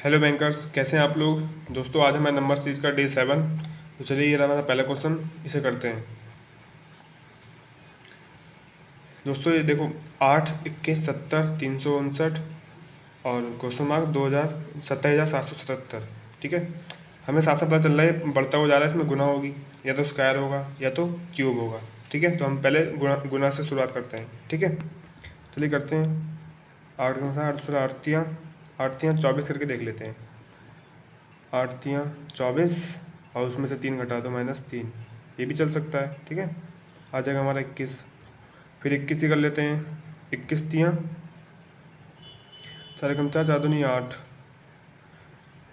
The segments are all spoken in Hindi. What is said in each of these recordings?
हेलो बैंकर्स, कैसे हैं आप लोग। दोस्तों आज हमारा नंबर सीरीज का डे 7। तो चलिए ये रहा हमारा पहला क्वेश्चन, इसे करते हैं। दोस्तों ये देखो, 8, 21, 70, 359 और क्वेश्चन मार्क 27,777। ठीक है, हमें साफ साफ पता चल रहा है बढ़ता हुआ जा रहा है, इसमें गुना होगी, या तो स्क्वायर होगा या तो क्यूब होगा। ठीक है, तो हम पहले गुना से शुरुआत करते हैं। ठीक है, चलिए करते हैं। 8 गुना 8 आठतियाँ, 24 करके देख लेते हैं। 8 × 24 और उसमें से 3 घटा दो -3, ये भी चल सकता है। ठीक है, आ जाएगा हमारा 21। फिर 21 ही कर लेते हैं। 21 तियाँ 4 कम 4, 4 दूनी 8,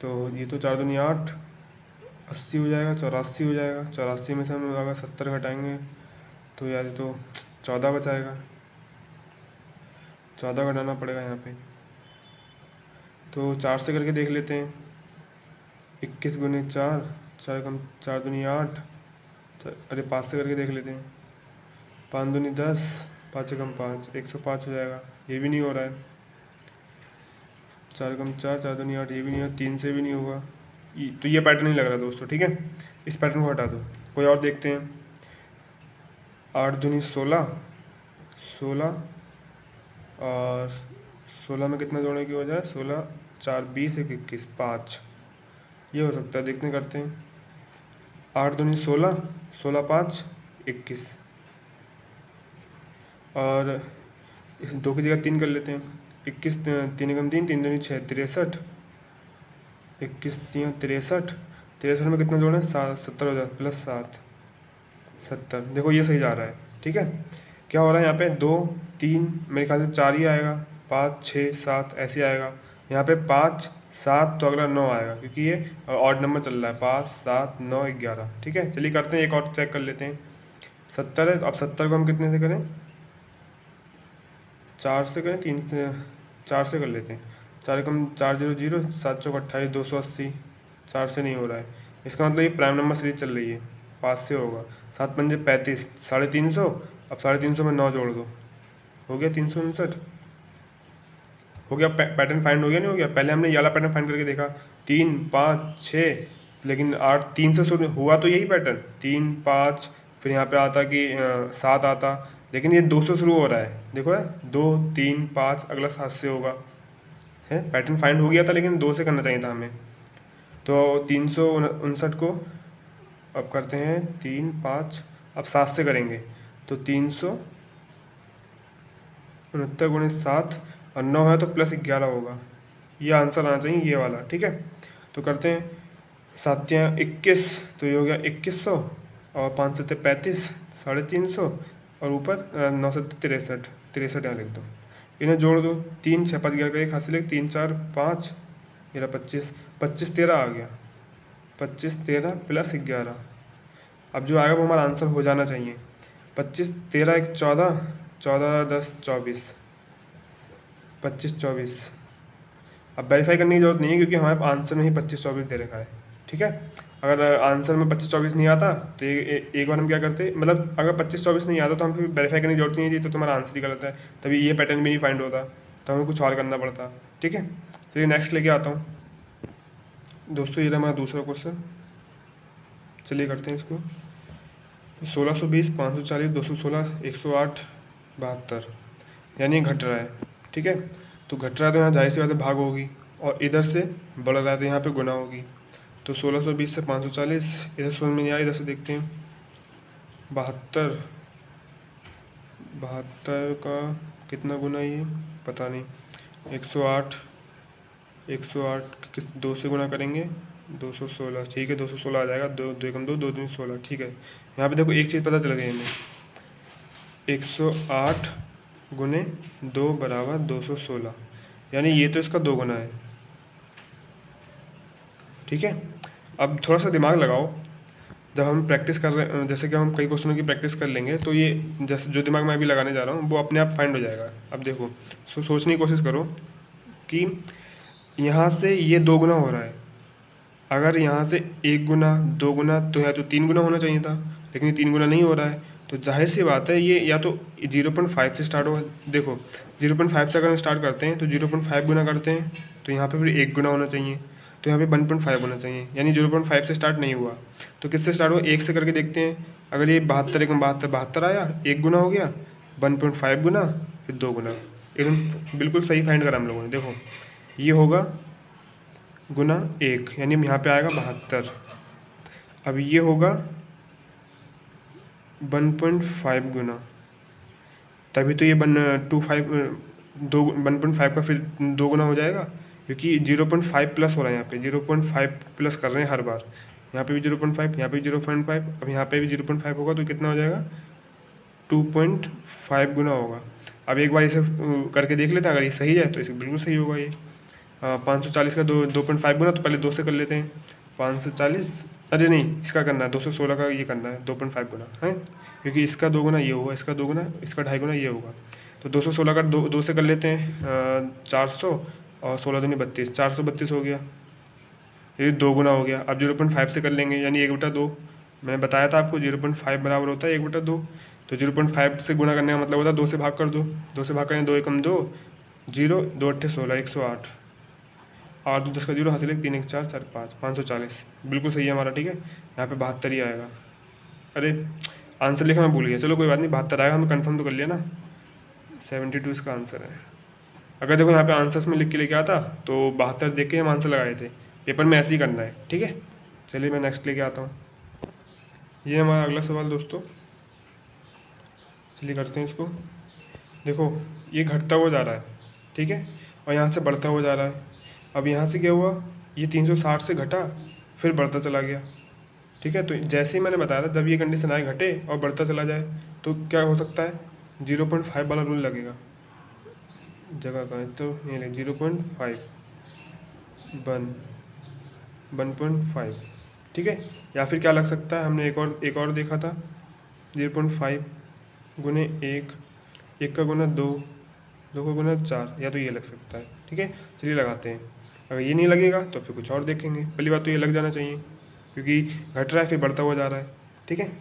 तो ये तो 4 दूनी 8, 80 हो जाएगा, 84 हो जाएगा। 84 में से हम अगर 70 घटाएंगे तो यार ये तो 14 बचाएगा। 14 घटाना पड़ेगा यहाँ पे, तो 4 से करके देख लेते हैं। 21 गुने 4, 4 कम 4 दूनी 8, अरे 5 से करके देख लेते हैं। 5 दूनी 10, 5 कम 5, 105 हो जाएगा। ये भी नहीं हो रहा है। 4 कम 4, 4 दूनी 8, ये भी नहीं है। 3 से भी नहीं होगा। तो ये पैटर्न नहीं लग रहा दोस्तों। ठीक है, इस पैटर्न को हटा दो, कोई और देखते हैं। 8 दूनी 16, 16 और 16 में कितना जोड़ने की हो जाए, 16 4 20, 1 21, 5, ये हो सकता है। देखते करते हैं। 8 दूनी 16, 16 5 21, और इस 2 की जगह 3 कर लेते हैं। 21 3 कम 3, 3 दूनी 6, 63, 21 3 63, 63 में कितना जोड़ें, 70 हो जाए, +7 70। देखो ये सही जा रहा है। ठीक है, क्या हो रहा है यहाँ पे, 2 3 मेरे ख्याल से 4 ही आएगा, 5 6 7 ऐसे आएगा। यहाँ पे 5 7 तो अगला 9 आएगा, क्योंकि ये ऑड नंबर चल रहा है। 5 7 9 11। ठीक है, चलिए करते हैं, एक और चेक कर लेते हैं। 70 है, अब 70 को हम कितने से करें, 4 से करें, 3 से, 4 से कर लेते हैं। 4 कम 4 0 0, 7 चौक 28, 280। 4 से नहीं हो रहा है, इसका मतलब ये प्राइम नंबर सीरीज चल रही है। 5 से होगा। 7 पंजे 35, 350। अब 350 में 9 जोड़ दो, हो गया 359। हो गया, पैटर्न फाइंड हो गया नहीं हो गया। पहले हमने ये वाला पैटर्न फाइंड करके देखा, 3 5 6, लेकिन 8 3 से शुरू हुआ, तो यही पैटर्न 3 5, फिर यहाँ पे आता कि 7 आता, लेकिन ये 2 से शुरू हो रहा है। देखो है, 2 3 5, अगला 7 से होगा। है, पैटर्न फाइंड हो गया था, लेकिन 2 से करना चाहिए था हमें। तो 359 को अब करते हैं 3 5, अब 7 से करेंगे, तो 369 गुणे 7 और 9 है तो +11 होगा। ये आंसर आना चाहिए, ये वाला। ठीक है, तो करते हैं। 7 या 21, तो ये हो गया 2100, और 5 7 35, 350, और ऊपर 9 7 63, 63 यहाँ लिख दो। इन्हें जोड़ दो, 3 6 5 11 का एक हासिल, 3 4 5, ये 25 25 13 आ गया। 25 13 +11, अब जो आएगा वो हमारा आंसर हो जाना चाहिए। 25 13 1 14, 14 10 24, 25 24। अब वेरीफाई करने की जरूरत नहीं है, क्योंकि हमारे आंसर में ही 25 24 दे रखा है। ठीक है, अगर आंसर में 25 24 नहीं आता तो एक बार हम क्या करते, मतलब अगर 25 24 नहीं आता तो हम फिर वेरीफाई करने की जरूरत नहीं थी, तो तुम्हारा आंसर ही गलत है, तभी ये पैटर्न भी नहीं फाइंड होता, तो हमें कुछ और करना पड़ता। ठीक है, चलिए नेक्स्ट लेके आता हूँ। दोस्तों ये रहा हमारा दूसरा क्वेश्चन, चलिए करते हैं इसको। 1620 540 216 108 72, यानी घट रहा है। ठीक है, तो घट रहा है तो यहाँ जाहिर सी बात है भाग होगी, और इधर से बढ़ रहा है तो यहाँ पे गुना होगी। तो 1620 से 540, इधर समझ में नहीं आया, इधर से देखते हैं। 72, 72 का कितना गुना ये पता नहीं। 108, 108 किस 2 से गुना करेंगे, 216। ठीक है, 216 आ जाएगा। 2 2 कम 2, 2 दूनी 16। ठीक है, यहाँ पे देखो एक चीज़ पता चल गई हमें, 108 गुने 2 बराबर 216, यानी ये तो इसका 2 गुना है। ठीक है, अब थोड़ा सा दिमाग लगाओ, जब हम प्रैक्टिस कर रहे हैं, जैसे कि हम कई क्वेश्चनों की प्रैक्टिस कर लेंगे, तो ये जैसे जो दिमाग मैं अभी लगाने जा रहा हूँ वो अपने आप फाइंड हो जाएगा। अब देखो, सोचने की कोशिश करो कि यहाँ से ये 2 गुना हो रहा है, अगर यहाँ से 1 गुना 2 गुना, तो या तो 3 गुना होना चाहिए था, लेकिन ये 3 गुना नहीं हो रहा है। तो जाहिर सी बात है ये या तो 0.5 से स्टार्ट होगा। देखो 0.5 से अगर हम स्टार्ट करते हैं तो 0.5 गुना करते हैं तो यहाँ पे फिर 1 गुना होना चाहिए, तो यहाँ पे 1.5 होना चाहिए, यानी 0.5 से स्टार्ट नहीं हुआ। तो किससे स्टार्ट हुआ, 1 से करके देखते हैं। अगर ये 72 एकम 72 72 आया, 1 गुना हो गया, 1.5 गुना, फिर 2 गुना, एकदम बिल्कुल सही फाइंड करा हम लोगों ने। देखो ये होगा गुना 1, यानी यहाँ पे आएगा 72। अब ये होगा 1.5 गुना, तभी तो ये 1.5 का फिर 2 गुना हो जाएगा, क्योंकि 0.5 प्लस हो रहा है यहाँ पे, 0.5 प्लस कर रहे हैं हर बार। यहाँ पे भी 0.5, यहाँ पे भी 0.5, अब यहाँ पे भी 0.5 होगा, तो कितना हो जाएगा 2.5 गुना होगा। अब एक बार इसे करके देख लेते हैं, अगर ये सही है तो इसे बिल्कुल सही होगा ये। 540 का 2.5 गुना, तो पहले 2 से कर लेते हैं। 540, अरे नहीं, इसका करना है 216 का, ये करना है 2.5 गुना है, क्योंकि इसका 2 गुना ये होगा, इसका 2 गुना, इसका 2.5 गुना ये होगा। तो 216 का 2 से कर लेते हैं 400, और 16 दूनी 32, 432 हो गया, ये 2 गुना हो गया। अब 0.5 से कर लेंगे, यानी 1/2। मैंने बताया था आपको 0.5 बराबर होता है 1/2। तो 0.5 से गुणा करने का मतलब होता है 2 से भाग कर दो, 2 से भाग करें, 2 एकम 2, 0, 2 अट्ठे 16, 108, 8 2 10 का 0, हासिल 3 1 4 4 5, 540 बिल्कुल सही है हमारा। ठीक है, यहाँ पे 72 ही आएगा। अरे आंसर लिखा मैं भूल गया, चलो कोई बात नहीं, 72 आएगा, हमें कंफर्म तो कर लिया ना, 72 इसका आंसर है। अगर देखो यहाँ पे आंसर्स में लिख के लेके आता तो 72 देख के हम आंसर लगाए थे, पेपर में ऐसे ही करना है। ठीक है, चलिए मैं नेक्स्ट लेके आता हूँ। ये हमारा अगला सवाल दोस्तों, चलिए करते हैं इसको। देखो ये घटता हुआ जा रहा है, ठीक है, और यहाँ से बढ़ता हुआ जा रहा है। अब यहाँ से क्या हुआ, ये 360 से घटा, फिर बढ़ता चला गया। ठीक है, तो जैसे ही मैंने बताया था, जब ये कंडीशन आए घटे और बढ़ता चला जाए, तो क्या हो सकता है, 0.5 वाला रूल लगेगा। जगह का है तो ये 0.5, 1.5, ठीक है। या फिर क्या लग सकता है, हमने एक और देखा था, 0.5 गुने 1, 1 का गुना 2, 2 का गुना 4, या तो ये लग सकता है। ठीक है, चलिए लगाते हैं। अगर ये नहीं लगेगा तो फिर कुछ और देखेंगे। पहली बात तो ये लग जाना चाहिए, क्योंकि घट रहा है फिर बढ़ता हुआ जा रहा है। ठीक है,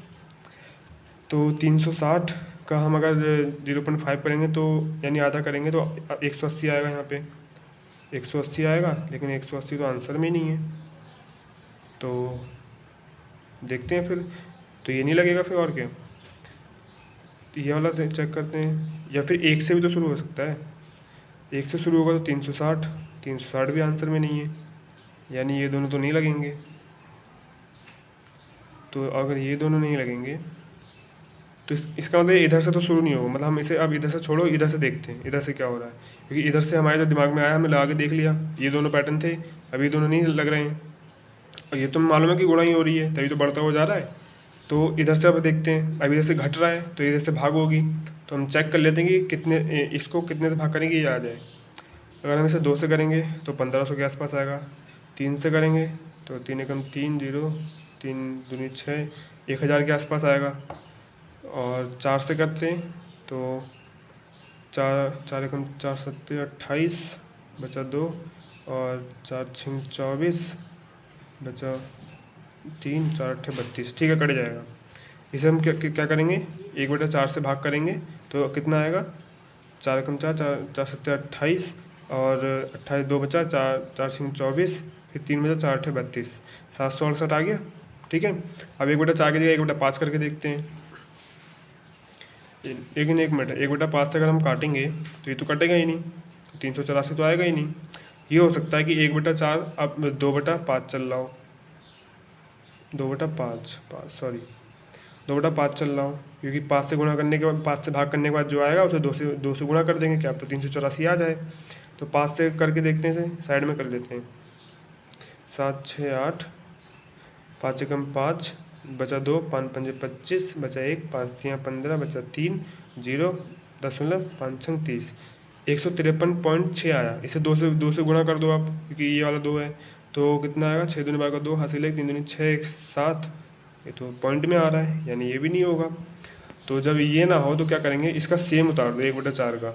तो 360 का हम अगर 0.5 करेंगे तो यानी आधा करेंगे तो 180 आएगा। यहाँ पे 180 आएगा, लेकिन 180 तो आंसर में नहीं है, तो देखते हैं फिर। तो ये नहीं लगेगा फिर, और क्या, तो ये वाला चेक करते हैं। या फिर 1 से भी तो शुरू हो सकता है, 1 से शुरू होगा तो 360, 360 भी आंसर में नहीं है, यानी ये दोनों तो नहीं लगेंगे। तो अगर ये दोनों नहीं लगेंगे तो इसका मतलब इधर से तो शुरू नहीं होगा, मतलब हम इसे अब इधर से छोड़ो, इधर से देखते हैं इधर से क्या हो रहा है, क्योंकि इधर से हमारे जो दिमाग में आया हमने लगा के देख लिया, ये दोनों पैटर्न थे, अभी ये दोनों नहीं लग रहे हैं, और ये तो मालूम है कि गुणा ही हो रही है, तभी तो बढ़ता हो जा रहा है। तो इधर से अब देखते हैं, अब इधर से घट रहा है तो इधर से भाग होगी, तो हम चेक कर लेते हैं कि कितने, इसको कितने से भाग करेंगे ये आ जाए। अगर हम इसे 2 से करेंगे तो 1500 के आसपास आएगा, 3 से करेंगे तो 3 एकम 3, 0, 3 दूनी 6, 1000 के आसपास आएगा। और 4 से करते हैं तो 4 एकम 4 सत्ते 28, बचा 2, और 4 छिंग 24, बचा 3, 4 अट्ठे 32। ठीक है, कट जाएगा। इसे हम क्या करेंगे, 1/4 से भाग करेंगे तो कितना आएगा, 4 एकम 4, 4 सत्ते 28, और 28 2 बचा, 4 छिंग 24, फिर 3 बचा, 4 अट्ठे 32, 768 आ गया। ठीक है, अब 1/4 की जगह 1/5 करके देखते हैं। लेकिन 1 मिनट, 1/5 से अगर हम काटेंगे तो ये तो कटेगा ही नहीं, 384 तो आएगा ही नहीं। ये हो सकता है कि 1/4 अब 2/5 चल रहा हो, 2/5 सॉरी 2/5 चल रहा हो, क्योंकि 5 से गुणा करने के बाद, 5 से भाग करने के बाद जो आएगा उसे 2 से गुणा कर देंगे, क्या तो 384 आ जाए। तो 5 से करके देखते हैं, इसे साइड में कर लेते हैं। 7 6 8, 5 एकम 5, बचा 2, 5 पंजे 25, बचा 1, 5 3 15, बचा 3, 0, 10.5 छंग 30, 153.6 आया। इसे 2 से गुणा कर दो आप, क्योंकि ये वाला 2 है, तो कितना आएगा, 6 दूनी 12 का 2, हासिल 1, 3 दूनी 6, 1 7, ये तो पॉइंट में आ रहा है, यानी ये भी नहीं होगा। तो जब ये ना हो तो क्या करेंगे, इसका सेम उतार दो 1/4 का,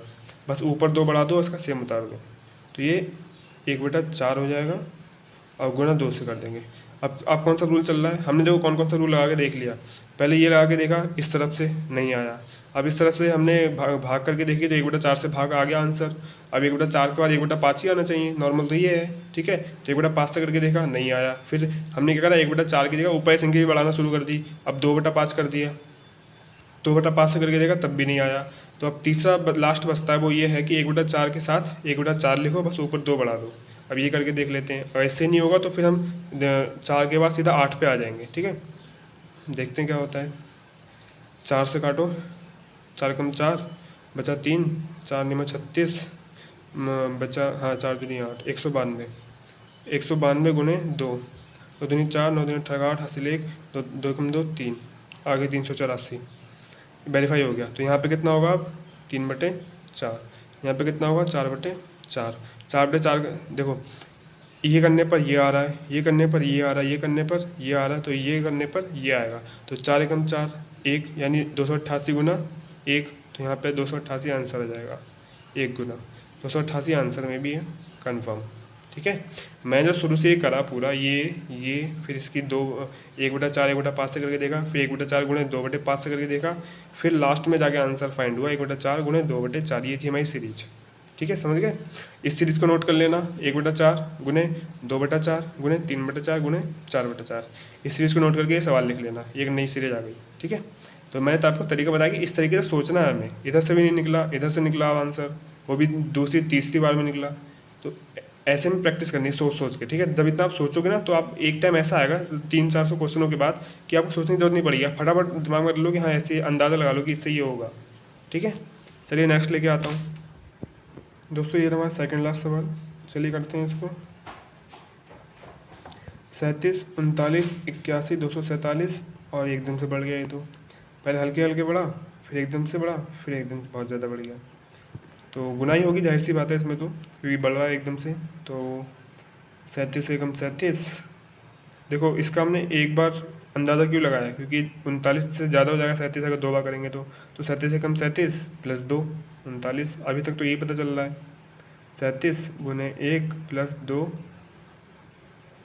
बस ऊपर 2 बढ़ा दो, इसका सेम उतार दो, तो ये 1/4 हो जाएगा, और गुणा 2 से कर देंगे। अब कौन सा रूल चल रहा है, हमने देखो कौन कौन सा रूल लगा के देख लिया। पहले ये लगा के देखा, इस तरफ से नहीं आया। अब इस तरफ से हमने भाग करके देखी तो 1/4 से भाग आ गया आंसर। अब 1/4 के बाद 1/5 ही आना चाहिए, नॉर्मल तो ये है, ठीक है। तो 1/5 से करके देखा, नहीं आया। फिर हमने क्या करा, 1/4 की जगह ऊपर संख्या भी बढ़ाना शुरू कर दी। अब 2/5 कर दिया, 2/5 से करके देखा तब भी नहीं आया। तो अब तीसरा लास्ट बचता है, वो ये है कि 1/4 के साथ 1/4 लिखो, बस ऊपर 2 बढ़ा दो। अब ये करके देख लेते हैं। ऐसे नहीं होगा तो फिर हम 4 के बाद सीधा 8 पे आ जाएंगे, ठीक है। देखते हैं क्या होता है। 4 से काटो, 4 कम 4 बचा 3, 4 नियम 36 बचा, हाँ 4 दूनी 8, 192। 192 गुने 2, 2 दूनी 4, 9 दूनी 18, 8 हासिल 1, 2 कम 2 3, आगे 384 वेरीफाई हो गया। तो यहाँ पे कितना होगा अब 3/4, यहाँ पे कितना होगा 4/4, 4/4 देखो, ये करने पर ये आ रहा है, ये करने पर ये आ रहा है, ये करने पर ये आ रहा है, तो ये करने पर ये आएगा। तो 4 एकम 4 1, यानी 288 गुना 1, तो यहाँ पे 288 आंसर आ जाएगा। 1 गुना 288 आंसर में भी है कन्फर्म, ठीक है। मैं जो शुरू से ये करा पूरा ये फिर इसकी 1/4 1/5 से करके देखा, फिर 1/4 गुणे 2/5 से करके देखा, फिर लास्ट में जाके आंसर फाइंड हुआ 1/4 गुणे 2/4। ये थी हमारी सीरीज, ठीक है, समझ गए। इस सीरीज को नोट कर लेना, 1/4 गुणे 2/4 गुणे 3/4 गुणे 4/4। इस सीरीज को नोट करके ये सवाल लिख लेना, एक नई सीरीज आ गई, ठीक है। तो मैंने तो आपको तरीका बताया कि इस तरीके से सोचना है हमें। इधर से भी नहीं निकला, इधर से निकला आंसर, वो भी दूसरी तीसरी बार में निकला। तो ऐसे में प्रैक्टिस करनी है सोच सोच के, ठीक है। जब इतना आप सोचोगे ना तो आप एक टाइम ऐसा आएगा 300-400 क्वेश्चनों के बाद कि आपको सोचने की जरूरत नहीं पड़ेगी, फटाफट दिमाग में रख लो कि हाँ ऐसे अंदाज़ा लगा लो कि इससे ये होगा, ठीक है। चलिए नेक्स्ट लेके आता हूँ दोस्तों, ये हमारा सेकंड लास्ट सवाल। चलिए करते हैं इसको। 37, 39, 81, 247 और एकदम से बढ़ गया ये तो। पहले हल्के हल्के बढ़ा, फिर एकदम से बढ़ा, फिर एकदम से बहुत ज़्यादा बढ़ गया। तो गुना ही होगी, जाहिर सी बात है इसमें तो, क्योंकि बढ़ रहा है एकदम से। तो 37 एकम 37, देखो इसका हमने एक बार अंदाज़ा क्यों लगाया, क्योंकि 39 से ज़्यादा हो जाएगा 37 अगर 2 बार करेंगे तो। 37 एकम 37 प्लस 2 39, अभी तक तो यही पता चल रहा है। 37 गुने 1 प्लस 2,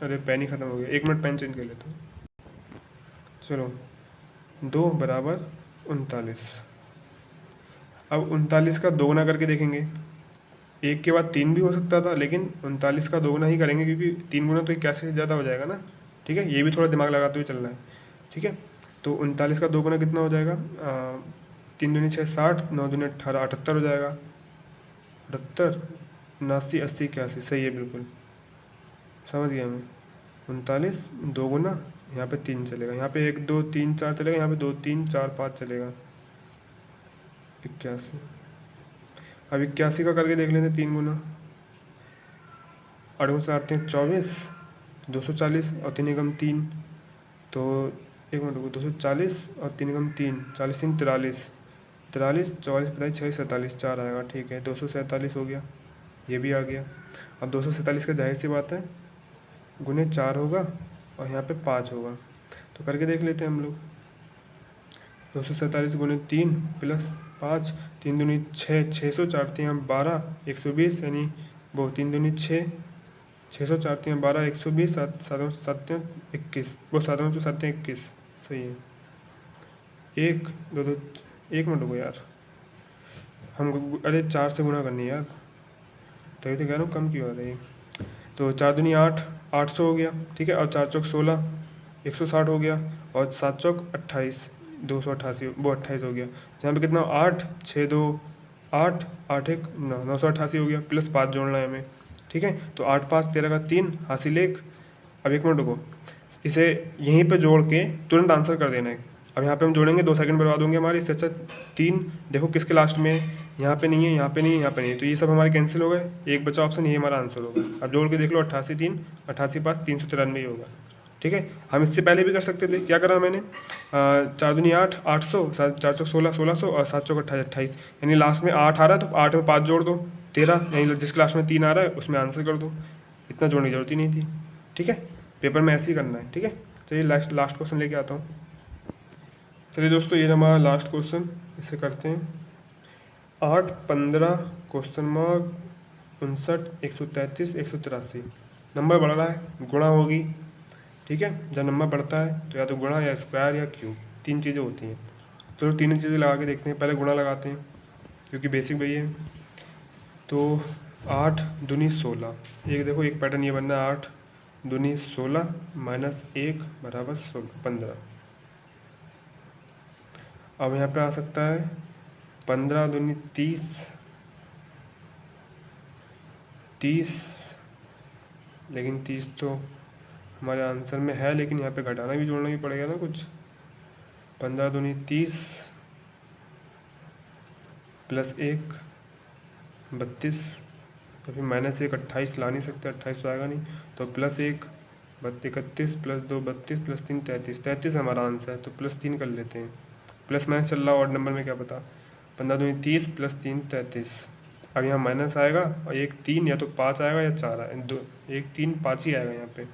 अरे पेन ही ख़त्म हो गया, 1 मिनट पेन चेंज कर लेता हूँ। चलो 2 बराबर 39। अब 39 का दोगुना करके देखेंगे। 1 के बाद 3 भी हो सकता था, लेकिन 39 का दोगुना ही करेंगे, क्योंकि 3 गुना तो 81 से ज़्यादा हो जाएगा ना, ठीक है। ये भी थोड़ा दिमाग लगाते हुए चलना है, ठीक है। तो 39 का दोगुना कितना हो जाएगा, 3 दूनी 6 60, 9 दूनी 18 78 हो जाएगा। 78 79 80 81, सही है, बिल्कुल समझ गया मैं। 39 दोगुना, यहाँ पे 3 चलेगा, यहाँ पे 1 2 3 4 चलेगा, यहाँ पे 2 3 4 5 चलेगा। 81, अब 81 का करके देख लेते हैं 3 गुना। 8 से आते हैं 24, 240 और 3 एकम 3, तो 1 मिनट रुको, 240 और 3 एकम 3, 40 3 43, 43 44 45 46 47 4 आएगा, ठीक है। 247 हो गया, ये भी आ गया। अब 247 का जाहिर सी बात है गुने 4 होगा और यहाँ पे 5 होगा, तो करके देख लेते हैं हम लोग। 247 गुने 3 प्लस 5, 3 दूनी 6, 600 4 3 12, 120, यानी वो 3 दूनी 6, 600 4 3 12, 120, 7 7 7 21, वो 7 7 21, सही है। 1 2 2 1 मिनट हो गया यार, हम अरे 4 से गुना करनी है यार, तभी तो कह रहा हूँ कम क्यों आ रही है। तो 4 दूनी 8, 800 हो गया, ठीक है। और 4 चौक 16, 160 हो गया, और 7 चौक 28, 288, वो 28 हो गया। यहाँ पे कितना 8 6 2 8 8 1 9, 988 हो गया, प्लस 5 जोड़ना है हमें, ठीक है। तो 8 5 13 का 3 हासिल 1। अब 1 मिनट रुको, इसे यहीं पे जोड़ के तुरंत आंसर कर देना है। अब यहाँ पे हम जोड़ेंगे 2 सेकंड बर्बाद होंगे हमारे, इससे अच्छा 3 देखो किसके लास्ट में है, यहाँ पे नहीं है, यहाँ पे नहीं है, यहाँ पे नहीं है, तो ये सब हमारे कैंसिल हो गए, एक बचा ऑप्शन, ये हमारा आंसर होगा। अब जोड़ के देख लो, 88 3 88 5 393 होगा, ठीक है। हम इससे पहले भी कर सकते थे, क्या करा मैंने, 4 दूनी 8 800, 4 चौक 16 1600 और 7 चौक 28 28, यानी लास्ट में 8 आ रहा है तो 8 में 5 जोड़ दो 13, यानी जिसके लास्ट में 3 आ रहा है उसमें आंसर कर दो। इतना जोड़ने की जरूरत ही नहीं थी, ठीक है। पेपर में ऐसे ही करना है, ठीक है। चलिए लास्ट क्वेश्चन लेके आता हूँ। चलिए दोस्तों, ये हमारा लास्ट क्वेश्चन, इसे करते हैं। 8 15 क्वेश्चन मार्क 59 133 183, नंबर बढ़ रहा है, गुणा होगी, ठीक है। जब नंबर बढ़ता है तो या तो गुणा या स्क्वायर या क्यूब, 3 चीज़ें होती हैं। तो तीनों चीज़ें लगा के देखते हैं। पहले गुणा लगाते हैं क्योंकि बेसिक वही है। तो 8 दूनी 16, एक देखो एक पैटर्न ये बनना है, 8 दूनी 16 माइनस 1 बराबर 15। अब यहाँ पे आ सकता है 15 दूनी 30, लेकिन 30 तो हमारे आंसर में है, लेकिन यहाँ पे घटाना भी जोड़ना भी पड़ेगा ना कुछ। 15 दूनी 30 प्लस 1 32, तो फिर माइनस 1 28 ला नहीं सकते, 28 तो आएगा नहीं, तो प्लस 1 31 प्लस 2 32 प्लस 3 33 हमारा आंसर है। तो प्लस 3 कर लेते हैं, प्लस माइनस चल रहा ऑड नंबर में क्या पता। 15 दूनी 30 प्लस 3 33। अब यहाँ माइनस आएगा और 1 3 या तो 5 आएगा या 4 आएगा, 1 3 5 ही आएगा यहाँ पे,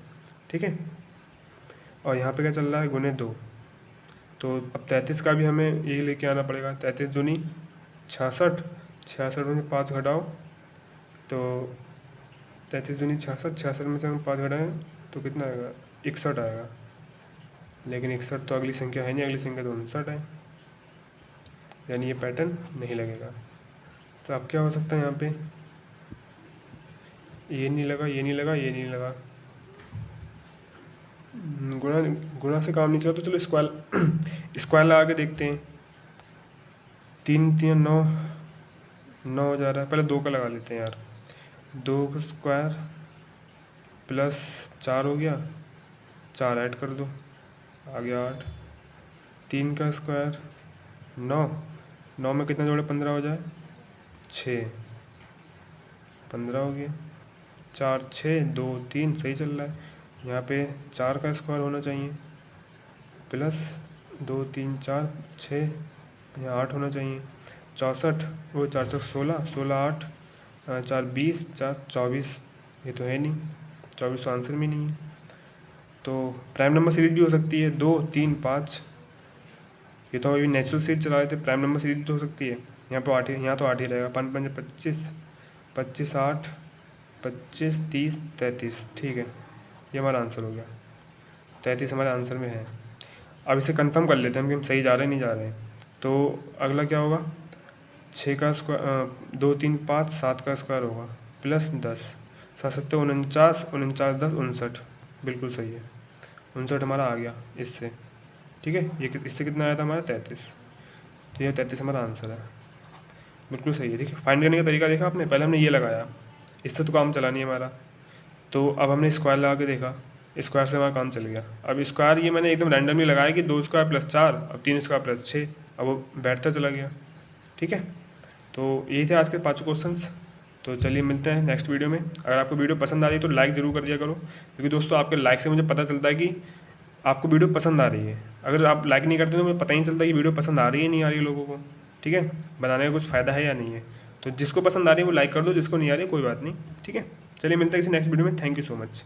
ठीक है। और यहाँ पे क्या चल रहा है, गुने 2। तो अब 33 का भी हमें ये लेके आना पड़ेगा। 33 दूनी 66, 66 में से 5 घटाओ तो 33 दूनी 66, 66 में से हम 5 घटाएँ तो कितना आएगा, 61 आएगा। लेकिन 61 तो अगली संख्या है नहीं, अगली संख्या तो 59 है, यानी ये पैटर्न नहीं लगेगा। तो अब क्या हो सकता है यहाँ पे, ये नहीं लगा, ये नहीं लगा, ये नहीं लगा। गुणा से काम नहीं चला, तो चलो स्क्वायर लगा के देखते हैं। 3 3 9 9 हो जा रहा है, पहले 2 का लगा लेते हैं यार। 2 का स्क्वायर प्लस 4 हो गया, 4 ऐड कर दो, आ गया 8। 3 का स्क्वायर 9, 9 में कितना जोड़े 15 हो जाए, 6, 15 हो गया। 4 6 2 3 सही चल रहा है। यहाँ पे 4 का स्क्वायर होना चाहिए प्लस 2 3 4 6, यहाँ 8 होना चाहिए। 64 वो 4 4 16 16 8 4 20 4 24, ये तो है नहीं, 24 तो आंसर में नहीं है। तो प्राइम नंबर सीरीज भी हो सकती है 2 3 5, ये तो अभी नेचुरल सीरीज चला रहे थे, प्राइम नंबर सीरीज तो हो सकती है। यहाँ पे 8 यहाँ तो 8 ही रहेगा। 5 5 25 25 8 25 30 33, ठीक है, ये हमारा आंसर हो गया। 33 हमारे आंसर में है। अब इसे कंफर्म कर लेते हैं कि हम सही जा रहे हैं नहीं जा रहे हैं। तो अगला क्या होगा, 6 का स्क्वायर 2 3 5 7 का स्क्वायर होगा प्लस 10, 7 7 49 49 10 59, बिल्कुल सही है। 59 हमारा आ गया इससे, ठीक है। ये इससे कितना आया था हमारा 33, तो ये 33 हमारा आंसर है, बिल्कुल सही है। देखिए फाइंड करने का तरीका देखा आपने, पहले हमने ये लगाया, इससे तो काम चला नहीं हमारा। तो अब हमने स्क्वायर लगा के देखा, स्क्वायर से हमारा काम चल गया। अब स्क्वायर ये मैंने एकदम रैंडमली लगाया कि 2 स्क्वायर प्लस 4, अब 3 स्क्वायर प्लस 6, अब वो बैठता चला गया, ठीक है। तो यही थे आज के 5 क्वेश्चंस। तो चलिए मिलते हैं नेक्स्ट वीडियो में। अगर आपको वीडियो पसंद आ रही है तो लाइक ज़रूर कर दिया करो, क्योंकि दोस्तों आपके लाइक से मुझे पता चलता है कि आपको वीडियो पसंद आ रही है। अगर आप लाइक नहीं करते तो मुझे पता ही नहीं चलता कि वीडियो पसंद आ रही है नहीं आ रही है लोगों को, ठीक है। बनाने का कुछ फ़ायदा है या नहीं है। तो जिसको पसंद आ रही है वो लाइक कर दो, जिसको नहीं आ रही है कोई बात नहीं, ठीक है। चलिए मिलते हैं किसी नेक्स्ट वीडियो में। Thank you so much.